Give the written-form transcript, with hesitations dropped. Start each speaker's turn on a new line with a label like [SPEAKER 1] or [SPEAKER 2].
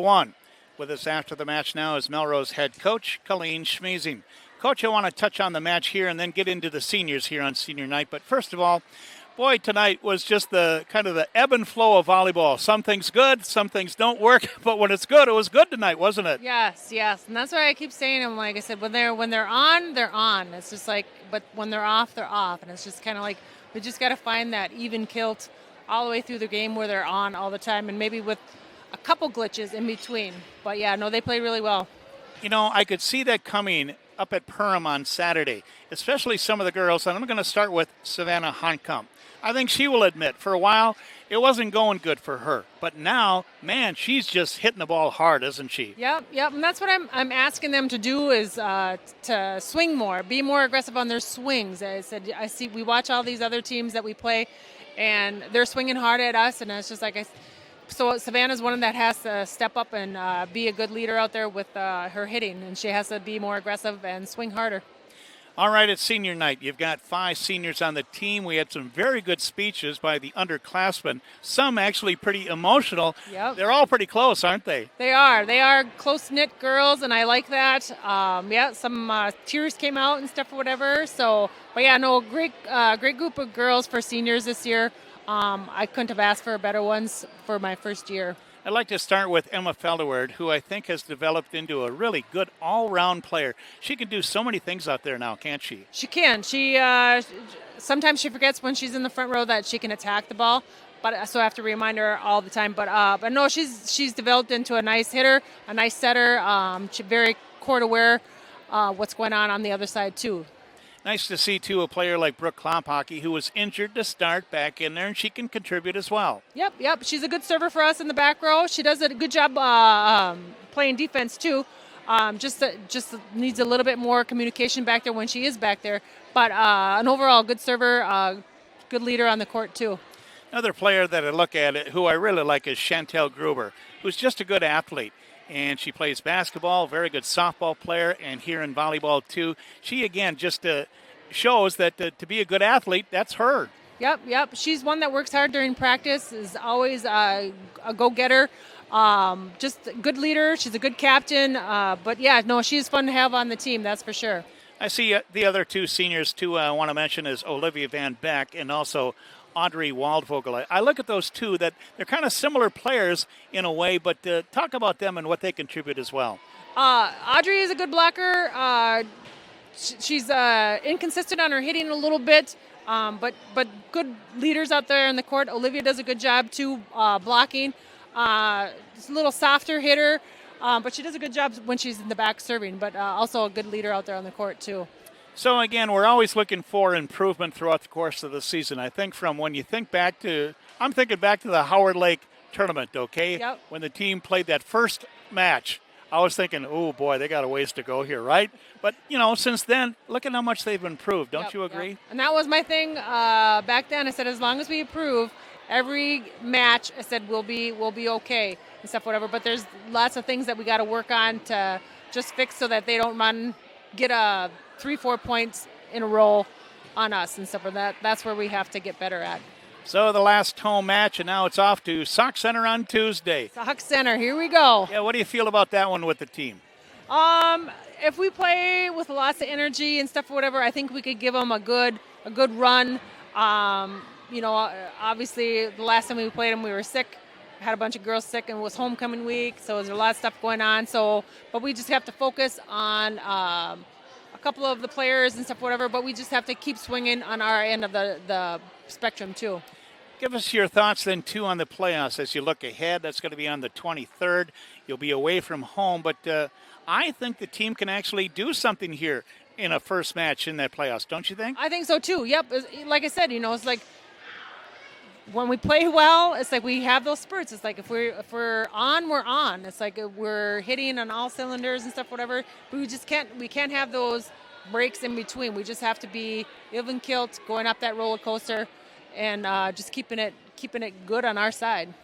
[SPEAKER 1] One. With us after the match now is Melrose head coach Colleen Schmiesing. Coach, I want to touch on the match here and then get into the seniors here on senior night. But first of all, boy, tonight was just the kind of the ebb and flow of volleyball. Some things good, some things don't work, but when it's good, it was good tonight, wasn't it?
[SPEAKER 2] Yes, and that's why I keep saying them. Like I said, when they're on, they're on. It's just like, but when they're off, and it's just kind of like we just got to find that even kilt all the way through the game where they're on all the time, and maybe with a couple glitches in between. But yeah, no, they played really well.
[SPEAKER 1] You know, I could see that coming up at Perham on Saturday, especially some of the girls. And I'm going to start with Savannah Honkamp. I think she will admit for a while it wasn't going good for her. But now, man, she's just hitting the ball hard, isn't she?
[SPEAKER 2] Yep. And that's what I'm asking them to do is to swing more, be more aggressive on their swings. I see we watch all these other teams that we play, and they're swinging hard at us, and it's just like So Savannah's one that has to step up and be a good leader out there with her hitting, and she has to be more aggressive and swing harder.
[SPEAKER 1] All right, it's senior night. You've got 5 seniors on the team. We had some very good speeches by the underclassmen, some actually pretty emotional.
[SPEAKER 2] Yep.
[SPEAKER 1] They're all pretty close, aren't they?
[SPEAKER 2] They are close-knit girls, and I like that. Some tears came out and stuff or whatever. So, but yeah, no, great group of girls for seniors this year. I couldn't have asked for better ones for my first year.
[SPEAKER 1] I'd like to start with Emma Felderwerd, who I think has developed into a really good all-round player. She can do so many things out there now, can't she?
[SPEAKER 2] She can. She sometimes she forgets when she's in the front row that she can attack the ball, but so I have to remind her all the time. But no, she's developed into a nice hitter, a nice setter. She's very court aware what's going on the other side too.
[SPEAKER 1] Nice to see, too, a player like Brooke Klophockey, who was injured to start, back in there, and she can contribute as well.
[SPEAKER 2] Yep. She's a good server for us in the back row. She does a good job playing defense, too. Just needs a little bit more communication back there when she is back there. But an overall good server, good leader on the court, too.
[SPEAKER 1] Another player that I look at, who I really like, is Chantel Gruber, who's just a good athlete. And she plays basketball, very good softball player, and here in volleyball, too. She, again, just shows that to be a good athlete, that's her.
[SPEAKER 2] Yep. She's one that works hard during practice, is always a go-getter, just a good leader. She's a good captain. But, yeah, no, she's fun to have on the team, that's for sure.
[SPEAKER 1] I see the other 2 seniors, too, I want to mention is Olivia Van Beck and also Audrey Waldvogel. I look at those 2 that they're kind of similar players in a way, but talk about them and what they contribute as well.
[SPEAKER 2] Audrey is a good blocker. She's inconsistent on her hitting a little bit, but good leaders out there in the court. Olivia does a good job too, blocking. She's a little softer hitter, but she does a good job when she's in the back serving, but also a good leader out there on the court too.
[SPEAKER 1] So, again, we're always looking for improvement throughout the course of the season. I think from when you think back to – I'm thinking back to the Howard Lake tournament, okay?
[SPEAKER 2] Yep.
[SPEAKER 1] When the team played that first match, I was thinking, oh, boy, they got a ways to go here, right? But, since then, look at how much they've improved. Don't you agree?
[SPEAKER 2] Yep. And that was my thing back then. I said, as long as we improve, every match, I said, we'll be okay and stuff, whatever. But there's lots of things that we got to work on to just fix so that they don't get a 3-4 points in a row on us and stuff like that. That's where we have to get better at.
[SPEAKER 1] So the last home match, and now it's off to Sauk Center on Tuesday.
[SPEAKER 2] Sauk Center, here we go.
[SPEAKER 1] Yeah, what do you feel about that one with the team?
[SPEAKER 2] If we play with lots of energy and stuff or whatever, I think we could give them a good run. Obviously the last time we played them, we were sick. Had a bunch of girls sick, and it was homecoming week, so there's a lot of stuff going on. But we just have to focus on a couple of the players and stuff, whatever. But we just have to keep swinging on our end of the spectrum too.
[SPEAKER 1] Give us your thoughts then too on the playoffs as you look ahead. That's going to be on the 23rd. You'll be away from home, but I think the team can actually do something here in a first match in that playoffs. Don't you think?
[SPEAKER 2] I think so too. Yep. Like I said, it's like, when we play well, it's like we have those spurts. It's like if we're on, we're on. It's like we're hitting on all cylinders and stuff, whatever. But we can't have those breaks in between. We just have to be even kilt, going up that roller coaster, and just keeping it good on our side.